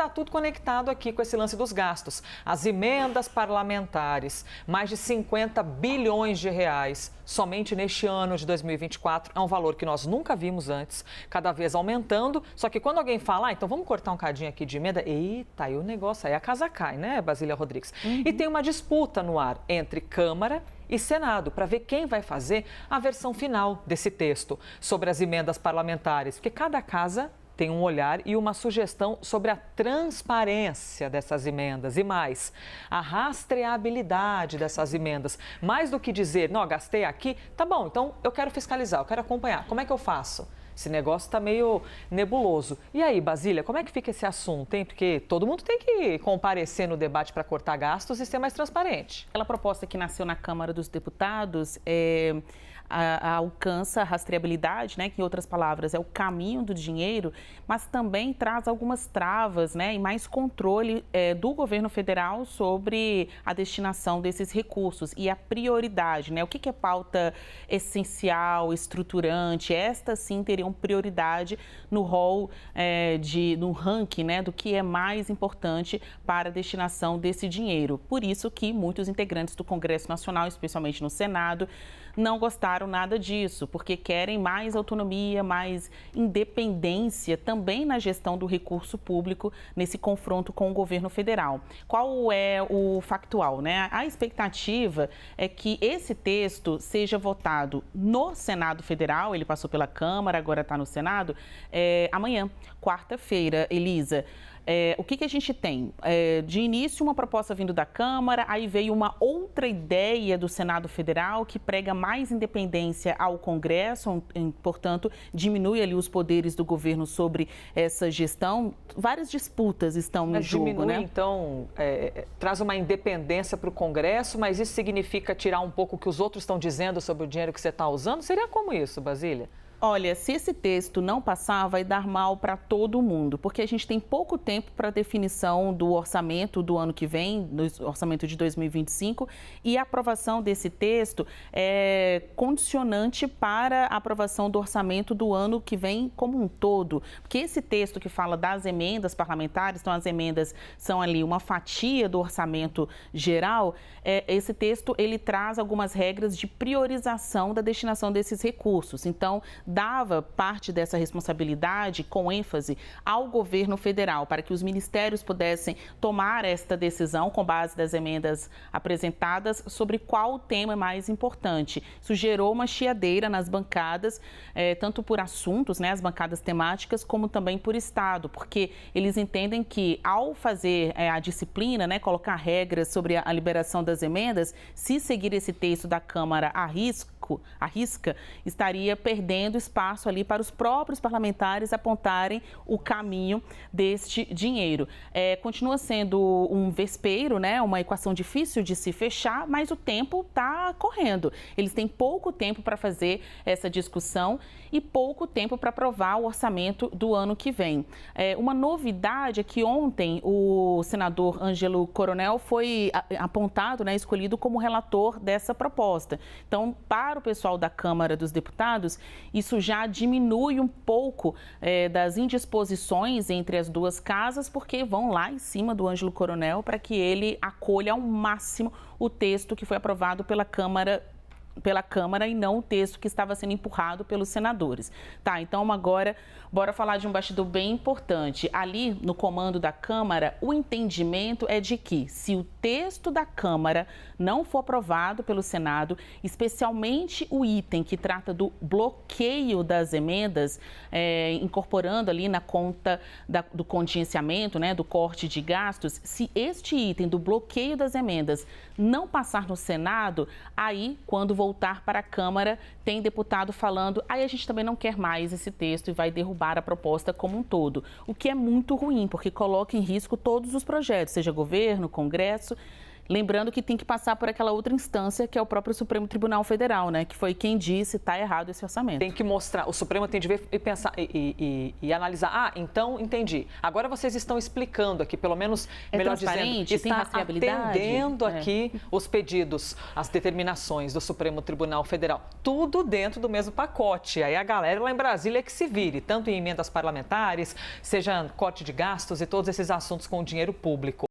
está tudo conectado aqui com esse lance dos gastos. As emendas parlamentares, mais de 50 bilhões de reais, somente neste ano de 2024. É um valor que nós nunca vimos antes, cada vez aumentando. Só que quando alguém fala, então vamos cortar um cadinho aqui de emenda, eita, aí o negócio aí a casa cai, né, Basília Rodrigues? E tem uma disputa no ar entre Câmara e Senado para ver quem vai fazer a versão final desse texto sobre as emendas parlamentares, porque cada casa tem um olhar e uma sugestão sobre a transparência dessas emendas e mais, a rastreabilidade dessas emendas. Mais do que dizer, não, gastei aqui, tá bom, então eu quero fiscalizar, eu quero acompanhar. Como é que eu faço? Esse negócio está meio nebuloso. E aí, Basília, como é que fica esse assunto, hein? Porque todo mundo tem que comparecer no debate para cortar gastos e ser mais transparente. Aquela proposta que nasceu na Câmara dos Deputados alcança a rastreabilidade, né, que em outras palavras é o caminho do dinheiro, mas também traz algumas travas, né, e mais controle do governo federal sobre a destinação desses recursos e a prioridade, né, o que é pauta essencial, estruturante, estas sim teriam prioridade no rol, no ranking, né, do que é mais importante para a destinação desse dinheiro. Por isso que muitos integrantes do Congresso Nacional, especialmente no Senado, não gostaram nada disso, porque querem mais autonomia, mais independência também na gestão do recurso público nesse confronto com o governo federal. Qual é o factual, né? A expectativa é que esse texto seja votado no Senado Federal, ele passou pela Câmara, agora está no Senado, amanhã, quarta-feira, Elisa. O que a gente tem? De início, uma proposta vindo da Câmara, aí veio uma outra ideia do Senado Federal que prega mais independência ao Congresso, portanto, diminui ali os poderes do governo sobre essa gestão. Várias disputas estão em jogo, diminui, né? Então, traz uma independência para o Congresso, mas isso significa tirar um pouco o que os outros estão dizendo sobre o dinheiro que você está usando? Seria como isso, Basília? Olha, se esse texto não passar, vai dar mal para todo mundo, porque a gente tem pouco tempo para a definição do orçamento do ano que vem, do orçamento de 2025, e a aprovação desse texto é condicionante para a aprovação do orçamento do ano que vem como um todo. Porque esse texto que fala das emendas parlamentares, então as emendas são ali uma fatia do orçamento geral, esse texto ele traz algumas regras de priorização da destinação desses recursos. Então, dava parte dessa responsabilidade, com ênfase, ao governo federal, para que os ministérios pudessem tomar esta decisão com base das emendas apresentadas sobre qual tema é mais importante. Isso gerou uma chiadeira nas bancadas, tanto por assuntos, né, as bancadas temáticas, como também por estado, porque eles entendem que ao fazer a disciplina, né, colocar regras sobre a liberação das emendas, se seguir esse texto da Câmara à risca, estaria perdendo espaço ali para os próprios parlamentares apontarem o caminho deste dinheiro. Continua sendo um vespeiro, né, uma equação difícil de se fechar, mas o tempo está correndo. Eles têm pouco tempo para fazer essa discussão e pouco tempo para aprovar o orçamento do ano que vem. Uma novidade é que ontem o senador Ângelo Coronel foi apontado, né, escolhido como relator dessa proposta. Então, para o pessoal da Câmara dos Deputados, isso já diminui um pouco das indisposições entre as duas casas, porque vão lá em cima do Ângelo Coronel para que ele acolha ao máximo o texto que foi aprovado pela Câmara e não o texto que estava sendo empurrado pelos senadores. Tá, então agora, bora falar de um bastidor bem importante. Ali, no comando da Câmara, o entendimento é de que, se o texto da Câmara não for aprovado pelo Senado, especialmente o item que trata do bloqueio das emendas, incorporando ali na conta do contingenciamento, né, do corte de gastos, se este item do bloqueio das emendas não passar no Senado, aí, quando voltar para a Câmara, tem deputado falando, aí a gente também não quer mais esse texto e vai derrubar a proposta como um todo. O que é muito ruim, porque coloca em risco todos os projetos, seja governo, Congresso. Lembrando que tem que passar por aquela outra instância, que é o próprio Supremo Tribunal Federal, né? Que foi quem disse está errado esse orçamento. Tem que mostrar, o Supremo tem de ver e pensar e analisar. Ah, então entendi. Agora vocês estão explicando aqui, pelo menos, melhor dizendo, está atendendo aqui os pedidos, as determinações do Supremo Tribunal Federal. Tudo dentro do mesmo pacote. Aí a galera lá em Brasília é que se vire, tanto em emendas parlamentares, seja corte de gastos e todos esses assuntos com o dinheiro público.